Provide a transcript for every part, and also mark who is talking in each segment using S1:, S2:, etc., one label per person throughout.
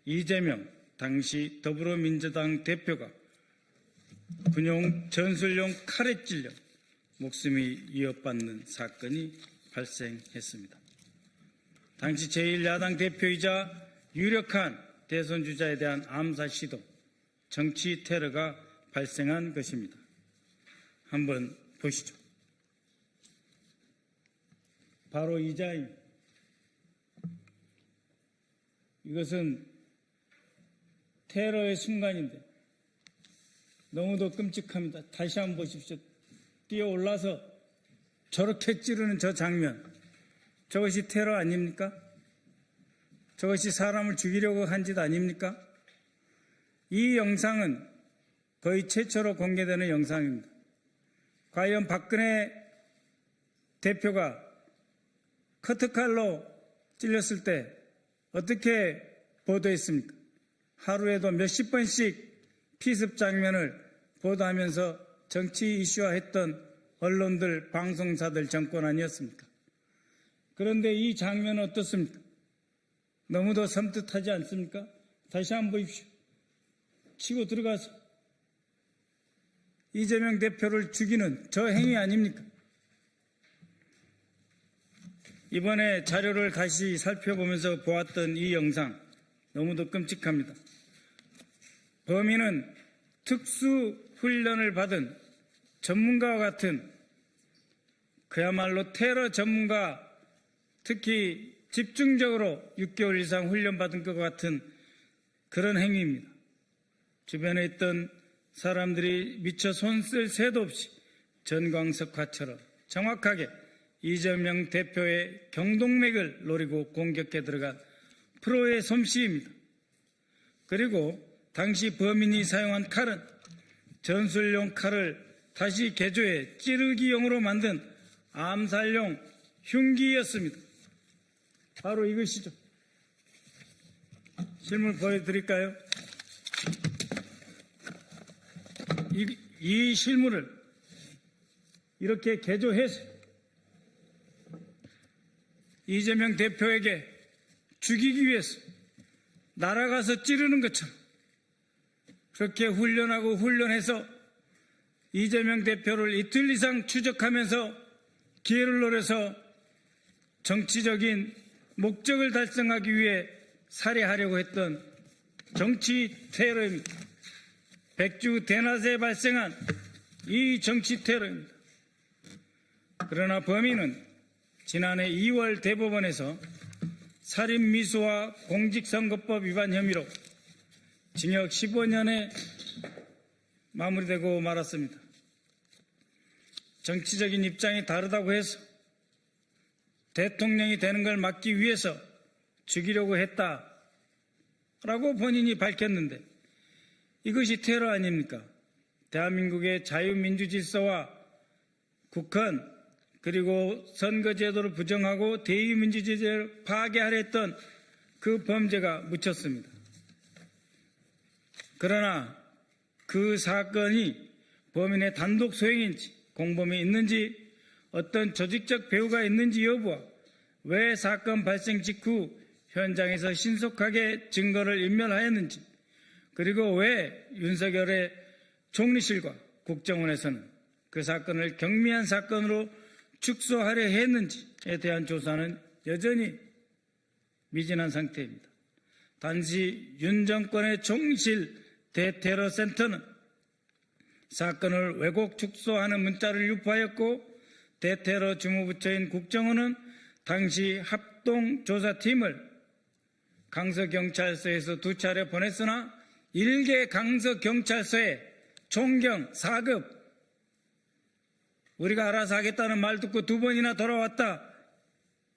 S1: 이재명 당시 더불어민주당 대표가 군용 전술용 칼에 찔려 목숨이 위협받는 사건이 발생했습니다. 당시 제1야당 대표이자 유력한 대선 주자에 대한 암살 시도, 정치 테러가 발생한 것입니다. 한번 보시죠. 바로 이 자입니다. 이것은 테러의 순간인데 너무도 끔찍합니다. 다시 한번 보십시오. 뛰어올라서 저렇게 찌르는 저 장면, 저것이 테러 아닙니까? 저것이 사람을 죽이려고 한 짓 아닙니까? 이 영상은 거의 최초로 공개되는 영상입니다. 과연 박근혜 대표가 커트칼로 찔렸을 때 어떻게 보도했습니까? 하루에도 몇십 번씩 피습 장면을 보도하면서 정치 이슈화했던 언론들, 방송사들 정권 아니었습니까? 그런데 이 장면은 어떻습니까? 너무도 섬뜩하지 않습니까? 다시 한번 보십시오. 치고 들어가서 이재명 대표를 죽이는 저 행위 아닙니까? 이번에 자료를 다시 살펴보면서 보았던 이 영상 너무도 끔찍합니다. 범인은 특수훈련을 받은 전문가와 같은, 그야말로 테러 전문가, 특히 집중적으로 6개월 이상 훈련받은 것 같은 그런 행위입니다. 주변에 있던 사람들이 미처 손 쓸 새도 없이 전광석화처럼 정확하게 이재명 대표의 경동맥을 노리고 공격해 들어간 프로의 솜씨입니다. 그리고 당시 범인이 사용한 칼은 전술용 칼을 다시 개조해 찌르기용으로 만든 암살용 흉기였습니다. 바로 이것이죠. 실물 보여드릴까요? 이 실물을 이렇게 개조해서 이재명 대표에게 죽이기 위해서 날아가서 찌르는 것처럼 그렇게 훈련해서 이재명 대표를 이틀 이상 추적하면서 기회를 노려서 정치적인 목적을 달성하기 위해 살해하려고 했던 정치 테러입니다. 백주 대낮에 발생한 이 정치 테러입니다. 그러나 범인은 지난해 2월 대법원에서 살인미수와 공직선거법 위반 혐의로 징역 15년에 마무리되고 말았습니다. 정치적인 입장이 다르다고 해서 대통령이 되는 걸 막기 위해서 죽이려고 했다라고 본인이 밝혔는데 이것이 테러 아닙니까? 대한민국의 자유민주질서와 국헌 그리고 선거제도를 부정하고 대의민주주의를 파괴하려 했던 그 범죄가 묻혔습니다. 그러나 그 사건이 범인의 단독 소행인지 공범이 있는지 어떤 조직적 배후가 있는지 여부와 왜 사건 발생 직후 현장에서 신속하게 증거를 인멸하였는지 그리고 왜 윤석열의 총리실과 국정원에서는 그 사건을 경미한 사건으로 축소하려 했는지에 대한 조사는 여전히 미진한 상태입니다. 단지 윤 정권의 총리실 대테러센터는 사건을 왜곡 축소하는 문자를 유포하였고 대테러 주무부처인 국정원은 당시 합동조사팀을 강서경찰서에서 2차례 보냈으나 일개 강서경찰서에 총경 4급 우리가 알아서 하겠다는 말 듣고 2번이나 돌아왔다.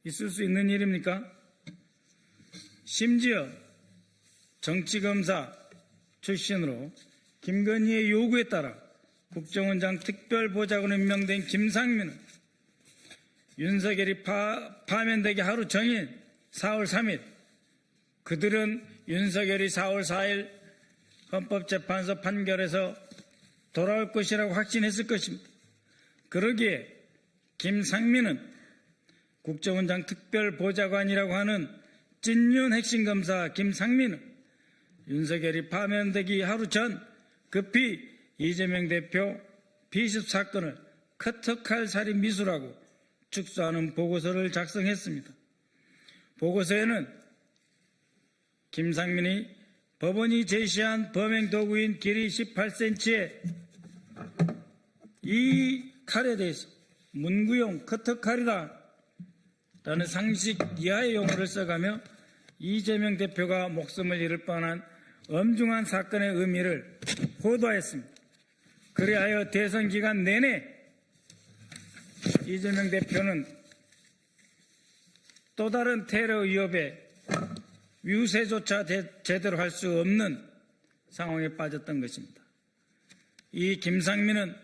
S1: 있을 수 있는 일입니까? 심지어 정치검사 출신으로 김건희의 요구에 따라 국정원장 특별보좌관으로 임명된 김상민은 윤석열이 파면되기 하루 전인 4월 3일 그들은 윤석열이 4월 4일 헌법재판소 판결에서 돌아올 것이라고 확신했을 것입니다. 그러기에 김상민은 국정원장 특별보좌관이라고 하는 찐윤 핵심검사 김상민은 윤석열이 파면되기 하루 전 급히 이재명 대표 비습 사건을 커터칼 살인 미수라고 축소하는 보고서를 작성했습니다. 보고서에는 김상민이 법원이 제시한 범행 도구인 길이 18cm의 이 칼에 대해서 문구용 커터칼이다 라는 상식 이하의 용어를 써가며 이재명 대표가 목숨을 잃을 뻔한 엄중한 사건의 의미를 호도하였습니다. 그리하여 대선 기간 내내 이재명 대표는 또 다른 테러 위협에 유세조차 제대로 할 수 없는 상황에 빠졌던 것입니다. 이 김상민은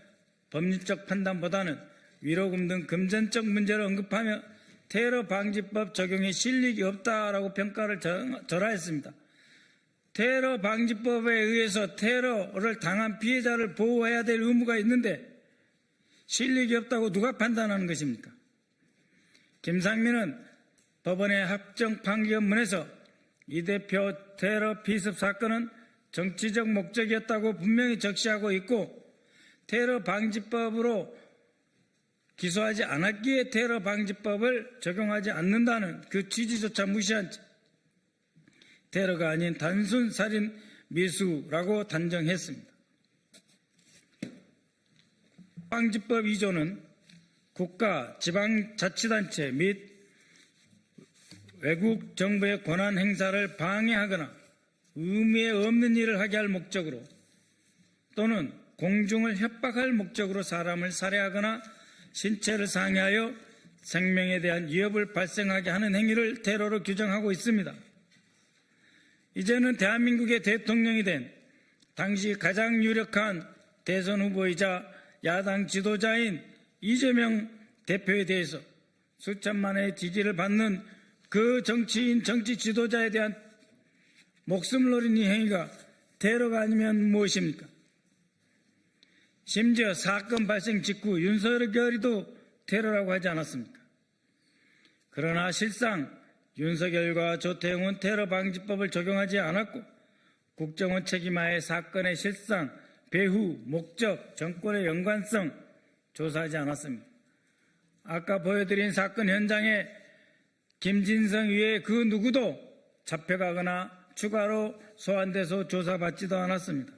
S1: 법리적 판단보다는 위로금 등 금전적 문제를 언급하며 테러 방지법 적용에 실력이 없다라고 평가를 절하했습니다. 테러 방지법에 의해서 테러를 당한 피해자를 보호해야 될 의무가 있는데 실력이 없다고 누가 판단하는 것입니까? 김상민은 법원의 합정 판결문에서 이 대표 테러 피습 사건은 정치적 목적이었다고 분명히 적시하고 있고 테러 방지법으로 기소하지 않았기에 테러 방지법을 적용하지 않는다는 그 취지조차 무시한 채 테러가 아닌 단순 살인 미수라고 단정했습니다. 방지법 2조는 국가, 지방자치단체 및 외국 정부의 권한 행사를 방해하거나 의미 없는 일을 하게 할 목적으로 또는 공중을 협박할 목적으로 사람을 살해하거나 신체를 상해하여 생명에 대한 위협을 발생하게 하는 행위를 테러로 규정하고 있습니다. 이제는 대한민국의 대통령이 된 당시 가장 유력한 대선 후보이자 야당 지도자인 이재명 대표에 대해서 수천만의 지지를 받는 그 정치인, 정치 지도자에 대한 목숨을 노린 이 행위가 테러가 아니면 무엇입니까? 심지어 사건 발생 직후 윤석열이도 테러라고 하지 않았습니까? 그러나 실상 윤석열과 조태용은 테러 방지법을 적용하지 않았고 국정원 책임하에 사건의 실상, 배후, 목적, 정권의 연관성 조사하지 않았습니다. 아까 보여드린 사건 현장에 김진성 외에 그 누구도 잡혀가거나 추가로 소환돼서 조사받지도 않았습니다.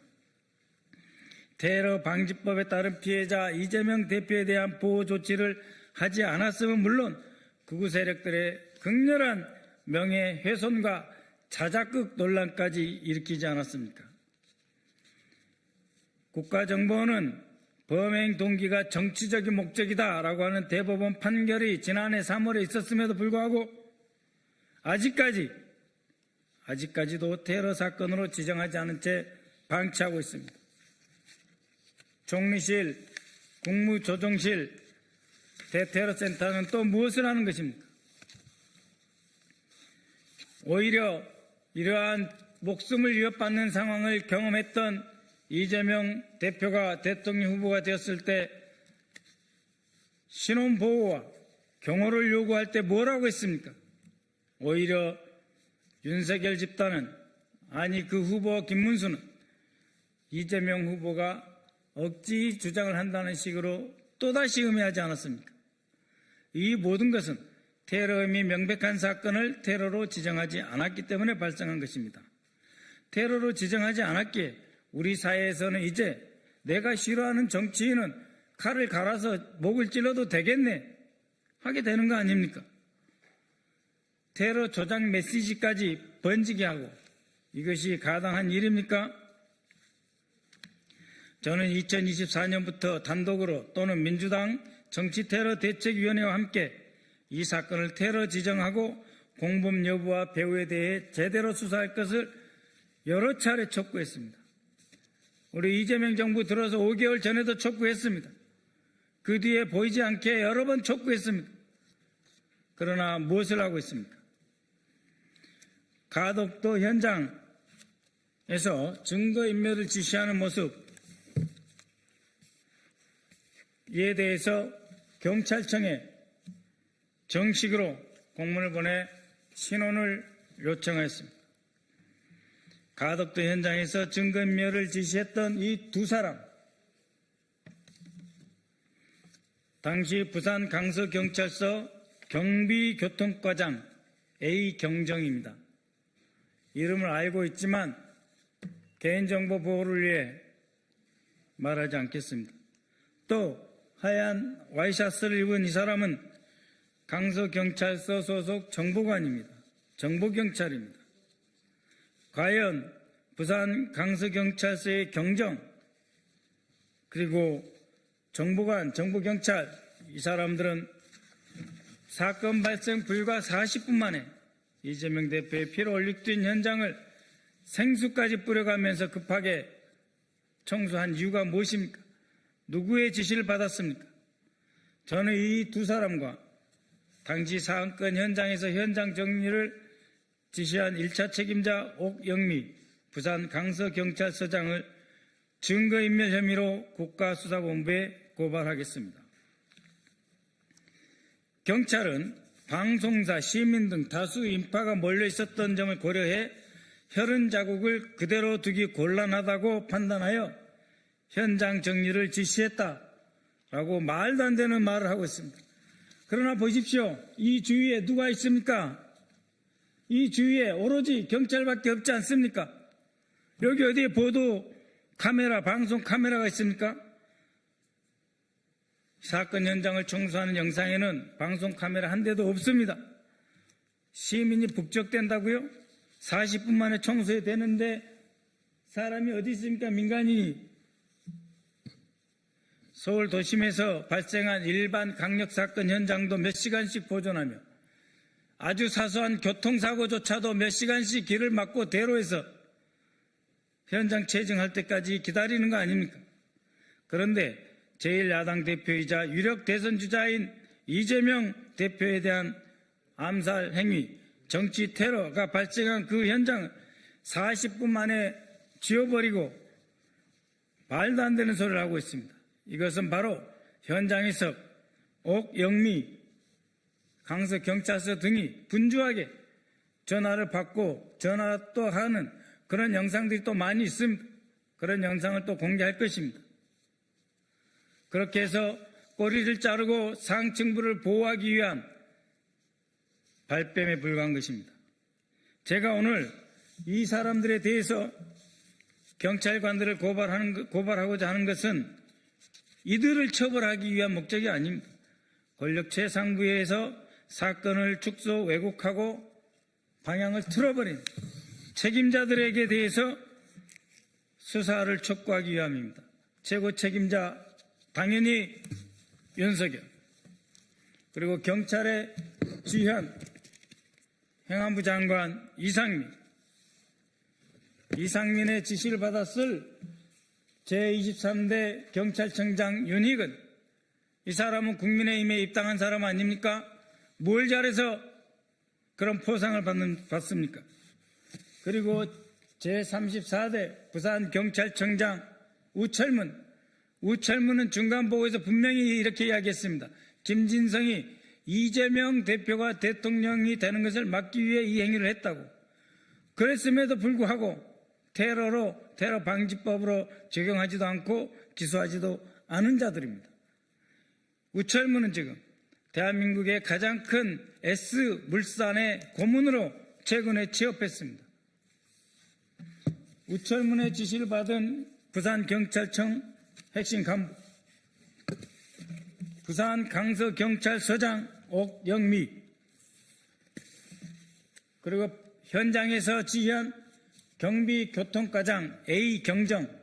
S1: 테러 방지법에 따른 피해자 이재명 대표에 대한 보호 조치를 하지 않았으면 물론 극우 세력들의 극렬한 명예훼손과 자작극 논란까지 일으키지 않았습니까? 국가정보원은 범행 동기가 정치적인 목적이다라고 하는 대법원 판결이 지난해 3월에 있었음에도 불구하고 아직까지도 테러 사건으로 지정하지 않은 채 방치하고 있습니다. 총리실, 국무조정실, 대테러센터는 또 무엇을 하는 것입니까? 오히려 이러한 목숨을 위협받는 상황을 경험했던 이재명 대표가 대통령 후보가 되었을 때 신원보호와 경호를 요구할 때 뭐라고 했습니까? 오히려 윤석열 집단은, 아니 그 후보 김문수는 이재명 후보가 억지 주장을 한다는 식으로 또다시 음해하지 않았습니까? 이 모든 것은 테러 혐의 명백한 사건을 테러로 지정하지 않았기 때문에 발생한 것입니다. 테러로 지정하지 않았기에 우리 사회에서는 이제 내가 싫어하는 정치인은 칼을 갈아서 목을 찔러도 되겠네 하게 되는 거 아닙니까? 테러 조작 메시지까지 번지게 하고 이것이 가당한 일입니까? 저는 2024년부터 단독으로 또는 민주당 정치테러대책위원회와 함께 이 사건을 테러 지정하고 공범 여부와 배후에 대해 제대로 수사할 것을 여러 차례 촉구했습니다. 우리 이재명 정부 들어서 5개월 전에도 촉구했습니다. 그 뒤에 보이지 않게 여러 번 촉구했습니다. 그러나 무엇을 하고 있습니까? 가덕도 현장에서 증거인멸을 지시하는 모습, 이에 대해서 경찰청에 정식으로 공문을 보내 신원을 요청하였습니다. 가덕도 현장에서 증거인멸을 지시했던 이 두 사람, 당시 부산 강서경찰서 경비교통과장 A경정입니다. 이름을 알고 있지만 개인정보 보호를 위해 말하지 않겠습니다. 또 하얀 와이셔츠를 입은 이 사람은 강서경찰서 소속 정보관입니다. 정보경찰입니다. 과연 부산 강서경찰서의 경정 그리고 정보관, 정보경찰 이 사람들은 사건 발생 불과 40분 만에 이재명 대표의 피로 얼룩된 현장을 생수까지 뿌려가면서 급하게 청소한 이유가 무엇입니까? 누구의 지시를 받았습니까? 저는 이 두 사람과 당시 사건 현장에서 현장 정리를 지시한 1차 책임자 옥영미 부산 강서경찰서장을 증거인멸 혐의로 국가수사본부에 고발하겠습니다. 경찰은 방송사, 시민 등 다수 인파가 몰려 있었던 점을 고려해 혈흔 자국을 그대로 두기 곤란하다고 판단하여 현장 정리를 지시했다라고 말도 안 되는 말을 하고 있습니다. 그러나 보십시오. 이 주위에 누가 있습니까? 이 주위에 오로지 경찰밖에 없지 않습니까? 여기 어디에 보도 카메라, 방송 카메라가 있습니까? 사건 현장을 청소하는 영상에는 방송 카메라 한 대도 없습니다. 시민이 북적댄다고요? 40분 만에 청소해야 되는데 사람이 어디 있습니까? 민간인이. 서울 도심에서 발생한 일반 강력사건 현장도 몇 시간씩 보존하며 아주 사소한 교통사고조차도 몇 시간씩 길을 막고 대로해서 현장 체증할 때까지 기다리는 거 아닙니까? 그런데 제1야당 대표이자 유력 대선주자인 이재명 대표에 대한 암살 행위, 정치 테러가 발생한 그 현장을 40분 만에 지워버리고 말도 안 되는 소리를 하고 있습니다. 이것은 바로 현장에서 옥영미 강서경찰서 등이 분주하게 전화를 받고 전화 또 하는 그런 영상들이 또 많이 있습니다. 그런 영상을 또 공개할 것입니다. 그렇게 해서 꼬리를 자르고 상층부를 보호하기 위한 발뺌에 불과한 것입니다. 제가 오늘 이 사람들에 대해서 경찰관들을 고발하고자 하는 것은 이들을 처벌하기 위한 목적이 아닙니다. 권력 최상부에서 사건을 축소 왜곡하고 방향을 틀어버린 책임자들에게 대해서 수사를 촉구하기 위함입니다. 최고 책임자 당연히 윤석열, 그리고 경찰의 지현, 행안부 장관 이상민의 지시를 받았을 제23대 경찰청장 윤희근, 이 사람은 국민의힘에 입당한 사람 아닙니까? 뭘 잘해서 그런 포상을 받습니까? 그리고 제34대 부산경찰청장 우철문은 중간보고에서 분명히 이렇게 이야기했습니다. 김진성이 이재명 대표가 대통령이 되는 것을 막기 위해 이 행위를 했다고. 그랬음에도 불구하고 테러 방지법으로 적용하지도 않고 기소하지도 않은 자들입니다. 우철문은 지금 대한민국의 가장 큰 S물산의 고문으로 최근에 취업했습니다. 우철문의 지시를 받은 부산경찰청 핵심 간부, 부산 강서경찰서장 옥영미, 그리고 현장에서 지휘한 경비교통과장 A경정,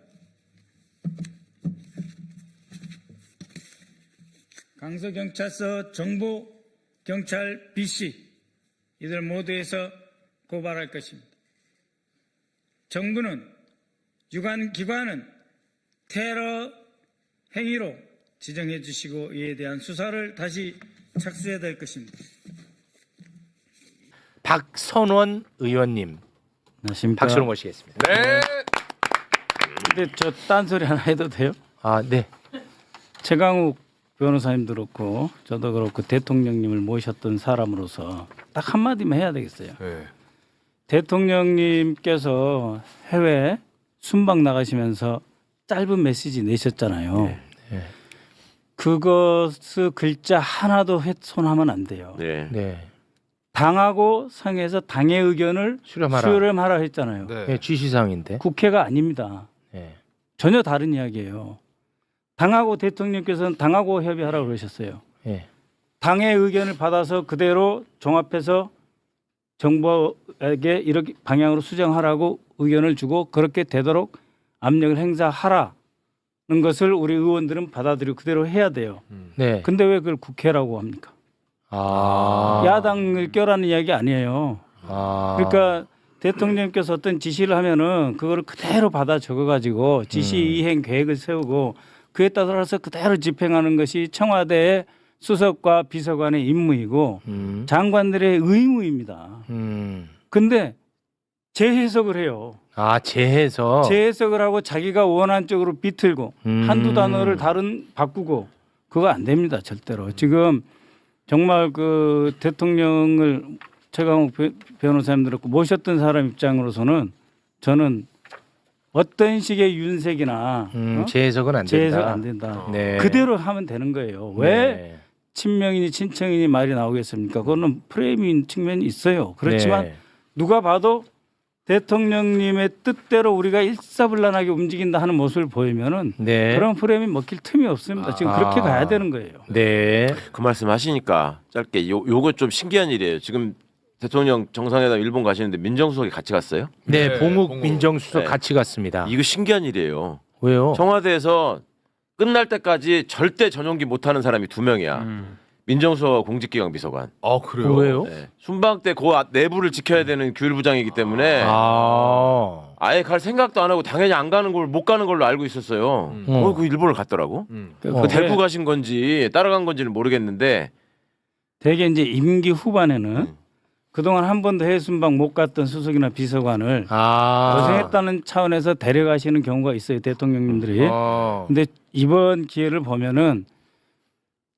S1: 강서경찰서 정보경찰 B씨, 이들 모두에서 고발할 것입니다. 정부는, 유관기관은 테러 행위로 지정해 주시고 이에 대한 수사를 다시 착수해야 될 것입니다.
S2: 박선원 의원님,
S3: 안녕하십니까.
S2: 박수로 모시겠습니다.
S4: 네.
S3: 근데 저 딴소리 하나 해도 돼요?
S2: 아, 네.
S3: 최강욱 변호사님도 그렇고 저도 그렇고 대통령님을 모셨던 사람으로서 딱 한마디만 해야 되겠어요.
S4: 네.
S3: 대통령님께서 해외 순방 나가시면서 짧은 메시지 내셨잖아요. 그것을 글자 하나도 훼손하면 안 돼요.
S4: 네.
S2: 네.
S3: 당하고 상에서 당의 의견을 수렴하라 했잖아요.
S2: 네, 지시사항인데.
S3: 국회가 아닙니다.
S2: 네.
S3: 전혀 다른 이야기예요. 당하고 대통령께서는 당하고 협의하라고 그러셨어요.
S2: 네.
S3: 당의 의견을 받아서 그대로 종합해서 정부에게 이렇게 방향으로 수정하라고 의견을 주고 그렇게 되도록 압력을 행사하라는 것을 우리 의원들은 받아들이고 그대로 해야 돼요.
S2: 네.
S3: 근데 왜 그걸 국회라고 합니까? 야당을 껴라는 이야기 아니에요. 그러니까 대통령께서 어떤 지시를 하면은 그거를 그대로 받아 적어가지고 지시 이행 계획을 세우고 그에 따라서 그대로 집행하는 것이 청와대의 수석과 비서관의 임무이고 장관들의 의무입니다. 근데 재해석을 해요.
S2: 재해서.
S3: 재해석을 하고 자기가 원하는 쪽으로 비틀고 한두 단어를 바꾸고 그거 안 됩니다. 절대로. 지금 정말 그 대통령을 최강욱 변호사님들 모셨던 사람 입장으로서는 저는 어떤 식의 윤색이나
S2: 재해석은 안 된다.
S3: 재해석 안 된다.
S2: 네.
S3: 그대로 하면 되는 거예요. 왜
S2: 네.
S3: 친명이니 친청이니 말이 나오겠습니까? 그거는 프레임인 측면이 있어요. 그렇지만
S2: 네.
S3: 누가 봐도 대통령님의 뜻대로 우리가 일사불란하게 움직인다 하는 모습을 보이면은
S2: 네.
S3: 그런 프레임이 먹힐 틈이 없습니다. 지금 그렇게 가야 되는 거예요.
S2: 네.
S4: 그 말씀 하시니까 짧게 요거 좀 신기한 일이에요. 지금 대통령 정상회담 일본 가시는데 민정수석이 같이 갔어요?
S2: 네, 봉욱 민정수석
S4: 네.
S2: 같이 갔습니다.
S4: 이거 신기한 일이에요.
S2: 왜요?
S4: 청와대에서 끝날 때까지 절대 전용기 못하는 사람이 2명이야. 민정수석 공직기강 비서관.
S5: 그래요?
S2: 왜요?
S4: 네. 순방 때 그 내부를 지켜야 되는 규율부장이기 때문에 아예 갈 생각도 안 하고 당연히 안 가는 걸 못 가는 걸로 알고 있었어요. 그 일본을 갔더라고. 그 데리고 가신 건지 따라간 건지는 모르겠는데
S3: 대개 이제 임기 후반에는 그동안 한 번도 해외 순방 못 갔던 수석이나 비서관을 고생했다는 차원에서 데려가시는 경우가 있어요. 대통령님들이. 근데 이번 기회를 보면은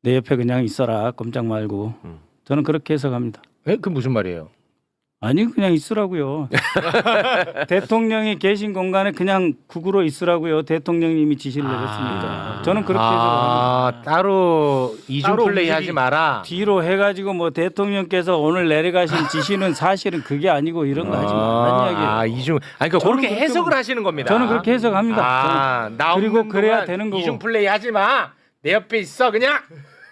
S3: 내 옆에 그냥 있어라. 꼼짝 말고. 저는 그렇게 해석합니다.
S2: 그 무슨 말이에요?
S3: 아니 그냥 있으라고요. 대통령이 계신 공간에 그냥 국으로 있으라고요. 대통령님이 지시를 내렸습니다. 저는 그렇게 해석합니다.
S2: 따로 이중 플레이 하지 마라.
S3: 뒤로 해가지고 뭐 대통령께서 오늘 내려가신 지시는 사실은 그게 아니고 이런 거 하지 말라는 이야기예요.
S2: 이중. 그러니까 그렇게 해석을 하시는 겁니다.
S3: 저는 그렇게 해석합니다.
S2: 나
S3: 그리고
S2: 없는
S3: 그래야
S2: 동안
S3: 되는 거고.
S2: 이중 플레이 하지 마. 내 옆에 있어 그냥.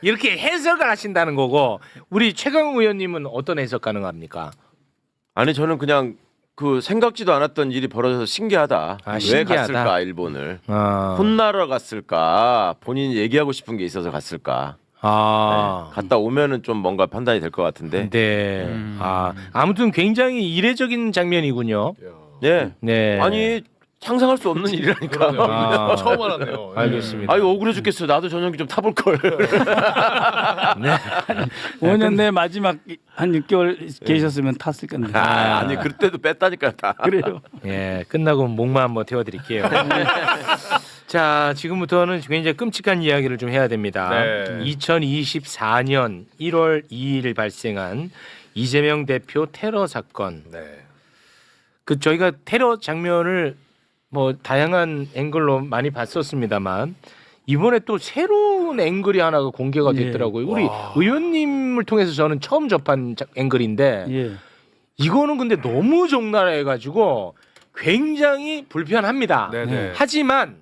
S2: 이렇게 해석을 하신다는 거고 우리 최강욱 의원님은 어떤 해석 가능합니까?
S4: 아니 저는 그냥 그 생각지도 않았던 일이 벌어져서 신기하다. 왜
S2: 신기하다.
S4: 갔을까 일본을? 혼나러 갔을까? 본인이 얘기하고 싶은 게 있어서 갔을까? 네. 갔다 오면은 좀 뭔가 판단이 될 것 같은데.
S2: 네. 아무튼 굉장히 이례적인 장면이군요.
S4: 네.
S2: 네.
S4: 아니 상상할 수 없는 일이라니까.
S5: 처음 알았네요.
S2: 알겠습니다.
S4: 아유 억울해 죽겠어. 나도 전용기 좀 타볼 걸.
S2: 네.
S3: 5년 내 마지막 한 6개월 계셨으면 탔을 건데.
S4: 아니 그때도 뺐다니까요 다.
S3: 그래요.
S2: 예, 끝나고 목만 한번 태워드릴게요. 자, 지금부터는 굉장히 끔찍한 이야기를 좀 해야 됩니다.
S5: 네.
S2: 2024년 1월 2일 발생한 이재명 대표 테러 사건. 그 저희가 테러 장면을 뭐 다양한 앵글로 많이 봤었습니다만 이번에 또 새로운 앵글이 하나가 공개가 됐더라고요. 우리 의원님을 통해서 저는 처음 접한 앵글인데 이거는 근데 너무 적나라해가지고 굉장히 불편합니다. 하지만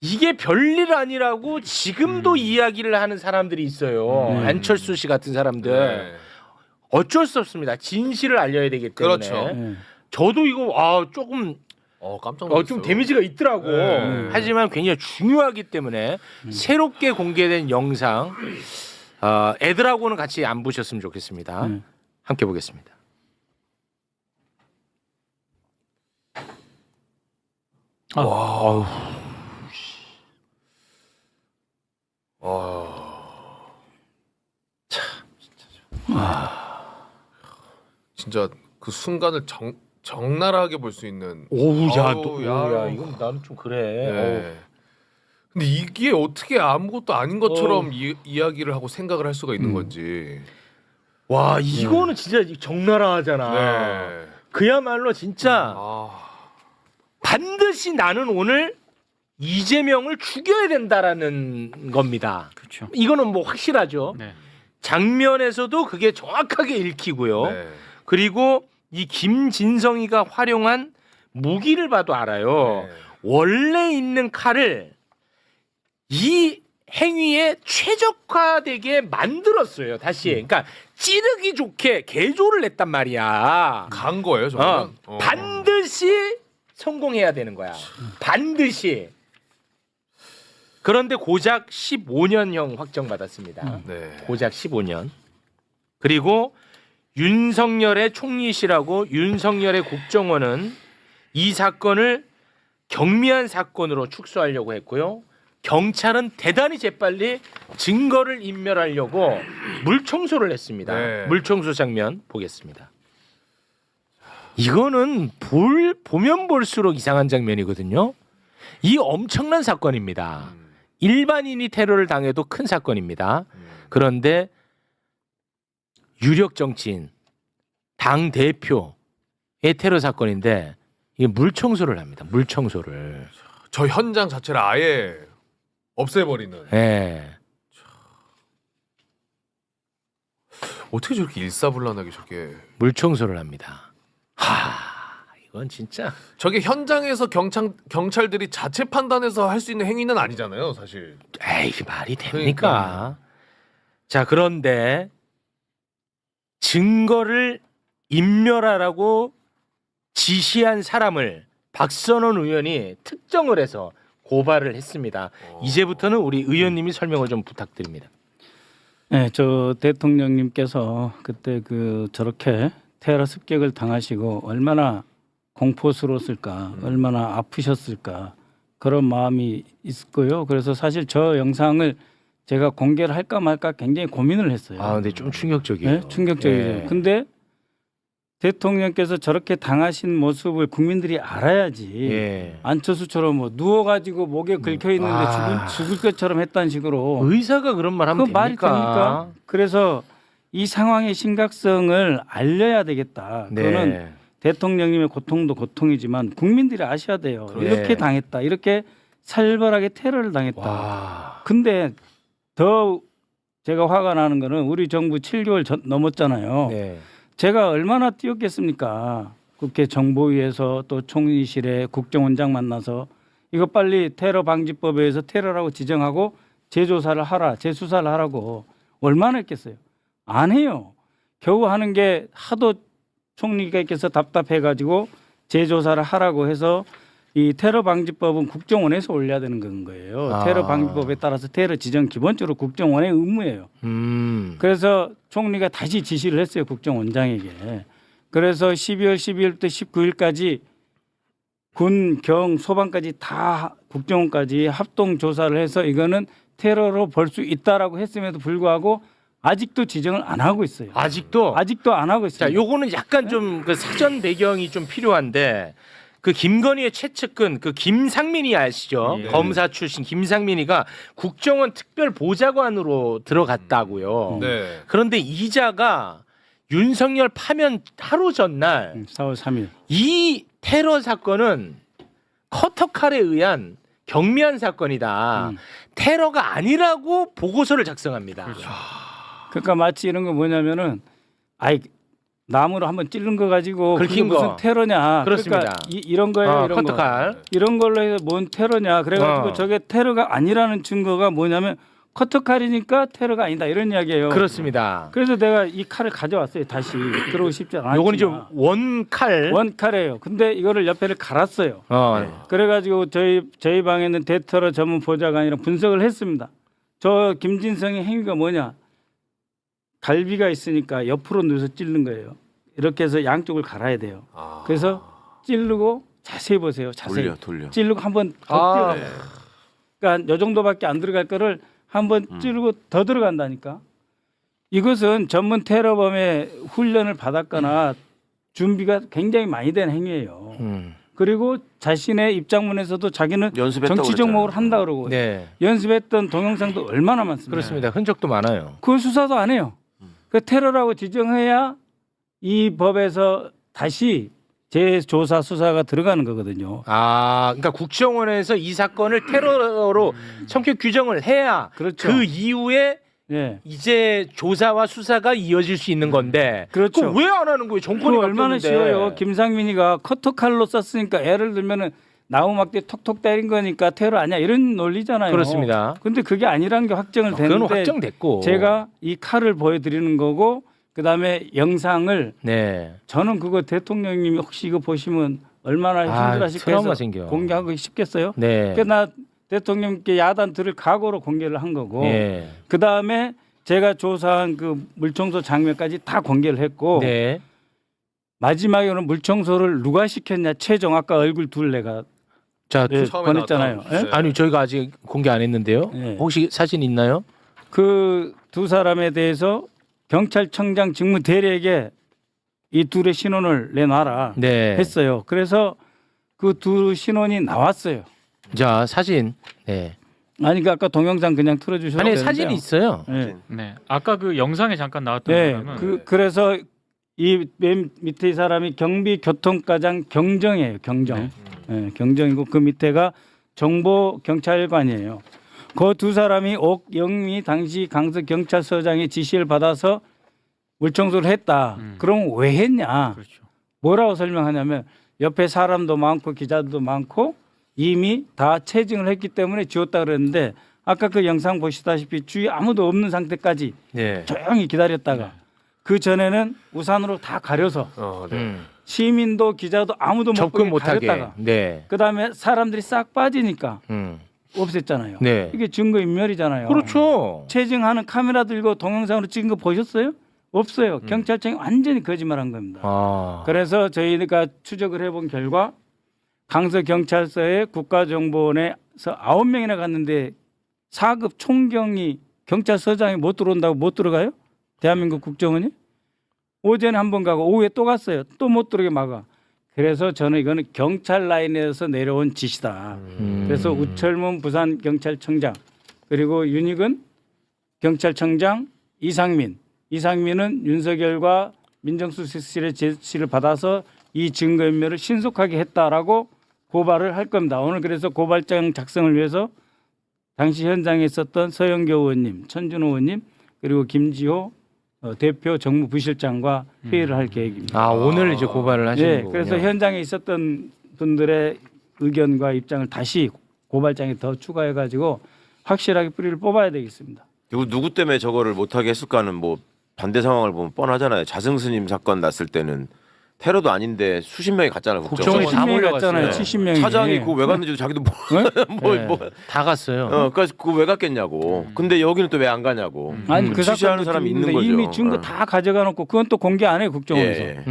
S2: 이게 별일 아니라고 지금도 이야기를 하는 사람들이 있어요. 안철수 씨 같은 사람들. 어쩔 수 없습니다. 진실을 알려야 되기 때문에.
S5: 그렇죠.
S2: 저도 이거 조금
S5: 깜짝 놀랐어요.
S2: 좀 데미지가 있더라고. 하지만 굉장히 중요하기 때문에 새롭게 공개된 영상 애들하고는 같이 안 보셨으면 좋겠습니다. 함께 보겠습니다.
S5: 진짜 그 순간을 적나라하게 볼 수 있는.
S2: 오우야,
S5: 아우,
S2: 이건 나는 좀 그래.
S5: 네. 근데 이게 어떻게 아무것도 아닌 것처럼 이야기를 하고 생각을 할 수가 있는 건지.
S2: 와, 이거는 진짜 적나라하잖아.
S5: 네.
S2: 그야말로 진짜
S5: 아,
S2: 반드시 나는 오늘 이재명을 죽여야 된다라는 겁니다.
S3: 그렇죠.
S2: 이거는 뭐 확실하죠.
S3: 네.
S2: 장면에서도 그게 정확하게 읽히고요.
S5: 네.
S2: 그리고 이 김진성이가 활용한 무기를 봐도 알아요.
S5: 네.
S2: 원래 있는 칼을 이 행위에 최적화되게 만들었어요. 다시. 그러니까 찌르기 좋게 개조를 했단 말이야.
S5: 간 거예요, 저는.
S2: 반드시 성공해야 되는 거야. 반드시. 그런데 고작 15년형 확정받았습니다.
S5: 네.
S2: 고작 15년. 그리고 윤석열의 총리실하고 윤석열의 국정원은 이 사건을 경미한 사건으로 축소하려고 했고요. 경찰은 대단히 재빨리 증거를 인멸하려고 물청소를 했습니다.
S5: 네.
S2: 물청소 장면 보겠습니다. 이거는 보면 볼수록 이상한 장면이거든요. 이 엄청난 사건입니다. 일반인이 테러를 당해도 큰 사건입니다. 그런데 유력 정치인, 당 대표의 테러 사건인데 이게 물청소를 합니다. 물청소를.
S5: 저 현장 자체를 아예 없애버리는.
S2: 예.
S5: 어떻게 저렇게 일사불란하게 저게.
S2: 물청소를 합니다. 이건 진짜.
S5: 저게 현장에서 경찰들이 자체 판단해서 할 수 있는 행위는 아니잖아요, 사실.
S2: 에이, 말이 됩니까? 자, 그런데 증거를 인멸하라고 지시한 사람을 박선원 의원이 특정을 해서 고발을 했습니다. 이제부터는 우리 의원님이 설명을 좀 부탁드립니다.
S3: 네, 저 대통령님께서 그때 저렇게 테러 습격을 당하시고 얼마나 공포스러웠을까, 얼마나 아프셨을까 그런 마음이 있고요. 그래서 사실 저 영상을 제가 공개를 할까 말까 굉장히 고민을 했어요.
S2: 근데 좀 충격적이에요.
S3: 네, 충격적이죠.
S2: 예.
S3: 근데 대통령께서 저렇게 당하신 모습을 국민들이 알아야지.
S2: 예.
S3: 안철수처럼 뭐 누워가지고 목에 긁혀 있는데 죽을 것처럼 했다는 식으로.
S2: 의사가 그런 말 하면
S3: 그 말이
S2: 됩니까?
S3: 됩니까? 그래서 이 상황의 심각성을 알려야 되겠다.
S2: 네.
S3: 그거는 대통령님의 고통도 고통이지만 국민들이 아셔야 돼요.
S2: 그래.
S3: 이렇게 당했다. 이렇게 살벌하게 테러를 당했다.
S2: 와.
S3: 근데 더 제가 화가 나는 거는 우리 정부 7개월 넘었잖아요.
S2: 네.
S3: 제가 얼마나 뛰었겠습니까? 국회 정보위에서 또 총리실에 국정원장 만나서 이거 빨리 테러 방지법에 의해서 테러라고 지정하고 재조사를 하라, 재수사를 하라고 얼마나 했겠어요? 안 해요. 겨우 하는 게 하도 총리께서 답답해가지고 재조사를 하라고 해서 이 테러 방지법은 국정원에서 올려야 되는 거예요. 테러 방지법에 따라서 테러 지정 기본적으로 국정원의 의무예요. 그래서 총리가 다시 지시를 했어요. 국정원장에게. 그래서 12월 12일부터 19일까지 군, 경, 소방까지 다 국정원까지 합동 조사를 해서 이거는 테러로 볼 수 있다라고 했음에도 불구하고 아직도 지정을 안 하고 있어요.
S2: 아직도
S3: 안 하고 있어요.
S2: 자, 요거는 약간 좀 그 사전 배경이 좀 필요한데 그 김건희의 최측근 그 김상민이 아시죠?
S5: 예.
S2: 검사 출신 김상민이가 국정원 특별 보좌관으로 들어갔다고요.
S5: 네.
S2: 그런데 이자가 윤석열 파면 하루 전날
S3: 4월 3일.
S2: 이 테러 사건은 커터칼에 의한 경미한 사건이다. 테러가 아니라고 보고서를 작성합니다.
S3: 그러니까 마치 이런 거 뭐냐면은 나무로 한번 찌른 거 가지고 그게
S2: 긁힌
S3: 무슨
S2: 거.
S3: 테러냐.
S2: 그렇습니다.
S3: 그러니까 이런 거예요. 이런
S2: 커터칼.
S3: 거. 이런 걸로 해서 뭔 테러냐. 그래가지고 저게 테러가 아니라는 증거가 뭐냐면 커터칼이니까 테러가 아니다. 이런 이야기예요.
S2: 그렇습니다.
S3: 그래서 내가 이 칼을 가져왔어요. 다시 그러고 싶지 않았지만.
S2: 요거는 좀 원칼.
S3: 원칼이에요. 근데 이거를 옆에를 갈았어요. 그래가지고 저희 방에는 대테러 전문 보좌관이랑 분석을 했습니다. 저 김진성의 행위가 뭐냐? 갈비가 있으니까 옆으로 누워서 찌르는 거예요. 이렇게 해서 양쪽을 갈아야 돼요. 그래서 찌르고 자세히 보세요. 자세히
S4: 돌려.
S3: 찌르고 한번 더 찌르고. 그러니까 요 정도밖에 안 들어갈 거를 한번 찌르고 더 들어간다니까. 이것은 전문 테러범의 훈련을 받았거나 준비가 굉장히 많이 된 행위예요. 그리고 자신의 입장문에서도 자기는
S4: 연습했다고
S3: 정치 종목을
S4: 그랬잖아요.
S3: 한다 그러고
S2: 네.
S3: 연습했던 동영상도 얼마나 많습니다.
S2: 그렇습니다. 흔적도 많아요.
S3: 그 수사도 안 해요. 그 테러라고 지정해야 이 법에서 다시 재조사 수사가 들어가는 거거든요.
S2: 아, 그러니까 국정원에서 이 사건을 테러로 성격 규정을 해야
S3: 그렇죠.
S2: 그 이후에
S3: 예.
S2: 이제 조사와 수사가 이어질 수 있는 건데.
S3: 그렇죠.
S2: 왜 안 하는 거예요? 정권이
S3: 그거 얼마나
S2: 바뀌었는데.
S3: 쉬워요. 김상민이가 커터칼로 썼으니까 예를 들면은 나무막대 톡톡 때린 거니까 테러 아니야 이런 논리잖아요.
S2: 그렇습니다.
S3: 근데 그게 아니라는 게 확정을
S2: 그건
S3: 됐는데
S2: 확정됐고.
S3: 제가 이 칼을 보여드리는 거고 그다음에 영상을
S2: 네.
S3: 저는 그거 대통령님이 혹시 이거 보시면 얼마나 힘들하실까
S2: 트라우마
S3: 해서
S2: 생겨.
S3: 공개하고 싶겠어요?
S2: 네.
S3: 그러니까 나 대통령께 야단 들을 각오로 공개를 한 거고
S2: 네.
S3: 그다음에 제가 조사한 그 물청소 장면까지 다 공개를 했고
S2: 네.
S3: 마지막에는 물청소를 누가 시켰냐 최종 아까 얼굴 둘 내가
S2: 자,
S3: 예,
S5: 처음에
S3: 보냈잖아요.
S5: 나왔던
S3: 예?
S5: 주제.
S2: 아니 저희가 아직 공개 안 했는데요.
S3: 네.
S2: 혹시 사진 있나요?
S3: 그 두 사람에 대해서 경찰청장 직무 대리에게 이 둘의 신원을 내놔라
S2: 네.
S3: 했어요. 그래서 그 두 신원이 나왔어요.
S2: 자, 사진. 네.
S3: 아니 그 아까 동영상 그냥 틀어주셔도
S2: 아니
S3: 되는데요.
S2: 사진이 있어요.
S3: 네.
S6: 네. 아까 그 영상에 잠깐 나왔던
S3: 네.
S6: 거는
S3: 그래서 이 맨 밑에 이 사람이 경비교통과장 경정이에요. 경정. 네, 경정이고 그 밑에가 정보경찰관이에요. 그 두 사람이 옥영미 당시 강서경찰서장의 지시를 받아서 물청소를 했다. 그럼 왜 했냐?
S6: 그렇죠.
S3: 뭐라고 설명하냐면 옆에 사람도 많고 기자들도 많고 이미 다 체증을 했기 때문에 지웠다 그랬는데 아까 그 영상 보시다시피 주위에 아무도 없는 상태까지
S2: 네.
S3: 조용히 기다렸다가 그 전에는 우산으로 다 가려서
S5: 네.
S3: 시민도 기자도 아무도 못
S2: 접근
S3: 보게
S2: 못하게.
S3: 가렸다가
S2: 네.
S3: 그다음에 사람들이 싹 빠지니까 없앴잖아요.
S2: 네.
S3: 이게 증거 인멸이잖아요.
S2: 그렇죠.
S3: 체증하는 카메라 들고 동영상으로 찍은 거 보셨어요? 없어요. 경찰청이 완전히 거짓말한 겁니다.
S2: 아.
S3: 그래서 저희가 추적을 해본 결과 강서경찰서에 국가정보원에서 9명이나 갔는데 4급 총경이 경찰서장이 못 들어온다고 못 들어가요? 대한민국 국정원이? 오전에 한 번 가고 오후에 또 갔어요. 또 못 들어오게 막아. 그래서 저는 이거는 경찰 라인에서 내려온 지시다. 그래서 우철문 부산경찰청장 그리고 윤익은 경찰청장 이상민은 윤석열과 민정수석실의 제시를 받아서 이 증거인멸을 신속하게 했다라고 고발을 할 겁니다. 오늘 그래서 고발장 작성을 위해서 당시 현장에 있었던 서영교 의원님, 천준호 의원님 그리고 김지호 대표 정무부실장과 회의를 할 계획입니다.
S2: 아, 오늘 이제 고발을 하시는
S3: 네,
S2: 거군요.
S3: 그래서 현장에 있었던 분들의 의견과 입장을 다시 고발장에 더 추가해가지고 확실하게 뿌리를 뽑아야 되겠습니다.
S4: 그리고 누구 때문에 저거를 못하게 했을까는 뭐 반대 상황을 보면 뻔하잖아요. 자승스님 사건 났을 때는 테러도 아닌데 수십 명이 갔잖아요.
S2: 국정원이 다
S3: 70명이
S2: 몰려갔어요.
S3: 갔잖아요. 70명이.
S4: 차장이 그거 왜 갔는지도 자기도
S2: 다 갔어요.
S4: 그러니까 그거 왜 갔겠냐고. 근데 여기는 또 왜 안 가냐고.
S3: 아니 그
S4: 취재하는
S3: 사건도
S4: 사람이 있는
S3: 있는데
S4: 거죠.
S3: 이미 증거 다 가져가 놓고 그건 또 공개 안 해요 국정원에서.
S4: 예.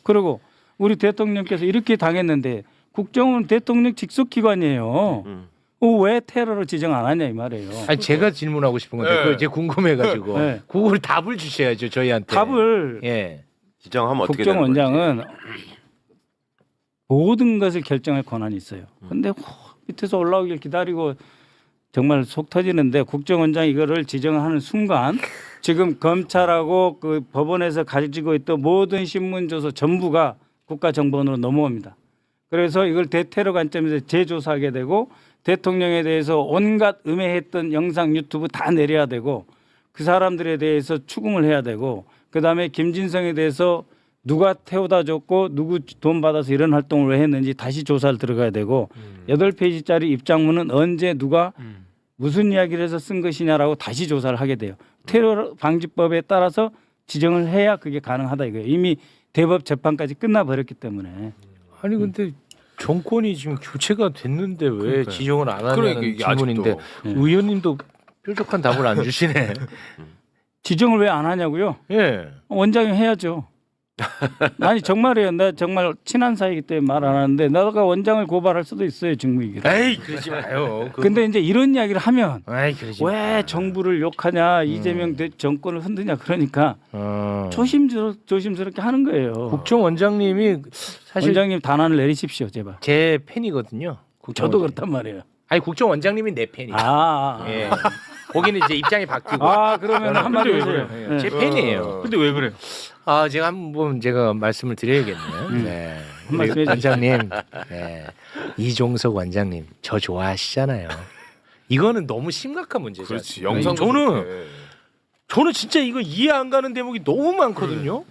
S3: 그리고 우리 대통령께서 이렇게 당했는데 국정원 대통령 직속기관이에요. 왜 테러로 지정 안 하냐 이 말이에요.
S2: 아니 제가 질문하고 싶은 건데
S5: 네.
S2: 그걸 이제 궁금해가지고
S3: 네.
S2: 그걸 답을 주셔야죠 저희한테.
S3: 답을
S2: 예.
S4: 지정하면 어떻게 되는 거지?
S3: 국정원장은 모든 것을 결정할 권한이 있어요. 근데 밑에서 올라오길 기다리고 정말 속 터지는데 국정원장이 이거를 지정하는 순간 지금 검찰하고 그 법원에서 가지고 있던 모든 신문 조서 전부가 국가정보원으로 넘어옵니다. 그래서 이걸 대테러 관점에서 재조사하게 되고 대통령에 대해서 온갖 음해했던 영상 유튜브 다 내려야 되고 그 사람들에 대해서 추궁을 해야 되고 그다음에 김진성에 대해서 누가 태워다 줬고 누구 돈 받아서 이런 활동을 왜 했는지 다시 조사를 들어가야 되고 8페이지짜리 입장문은 언제 누가 무슨 이야기를 해서 쓴 것이냐라고 다시 조사를 하게 돼요. 테러 방지법에 따라서 지정을 해야 그게 가능하다 이거예요. 이미 대법 재판까지 끝나버렸기 때문에.
S2: 아니 근데 정권이 지금 교체가 됐는데 왜
S5: 그러니까요.
S2: 지정을 안 하냐는
S5: 그러니까 이게
S2: 질문인데
S5: 아직도.
S2: 의원님도 뾰족한 답을 안 주시네.
S3: 지정을 왜 안 하냐고요?
S2: 예.
S3: 원장이 해야죠. 아니 정말이에요. 나 정말 친한 사이기 때문에 말 안 하는데 나가 원장을 고발할 수도 있어요. 직무유기.
S2: 에이 그러지 마요.
S3: 근데 이제 이런 이야기를 하면
S2: 에이 그러지
S3: 왜 정부를 욕하냐 이재명 정권을 흔드냐 그러니까
S2: 마.
S3: 조심스럽게 하는 거예요.
S2: 국정원장님이 사실
S3: 원장님 단안을 내리십시오 제발.
S2: 제 팬이거든요.
S3: 저도
S2: 국정원장님.
S3: 그렇단 말이에요.
S2: 아니 국정원장님이 내 팬이에요. 예. 거기는 이제 입장이 바뀌고.
S3: 그러면 한마디
S6: 근데 왜
S3: 해주세요.
S6: 그래요?
S2: 제 팬이에요.
S6: 근데 왜 그래요?
S2: 아 제가 한번 제가 말씀을 드려야겠네요. 네.
S3: 한 말씀 해주시죠.
S2: 원장님, 네. 이종석 원장님 저 좋아하시잖아요. 이거는 너무 심각한 문제죠.
S5: 그렇지. 영상
S2: 저는 진짜 이거 이해 안 가는 대목이 너무 많거든요.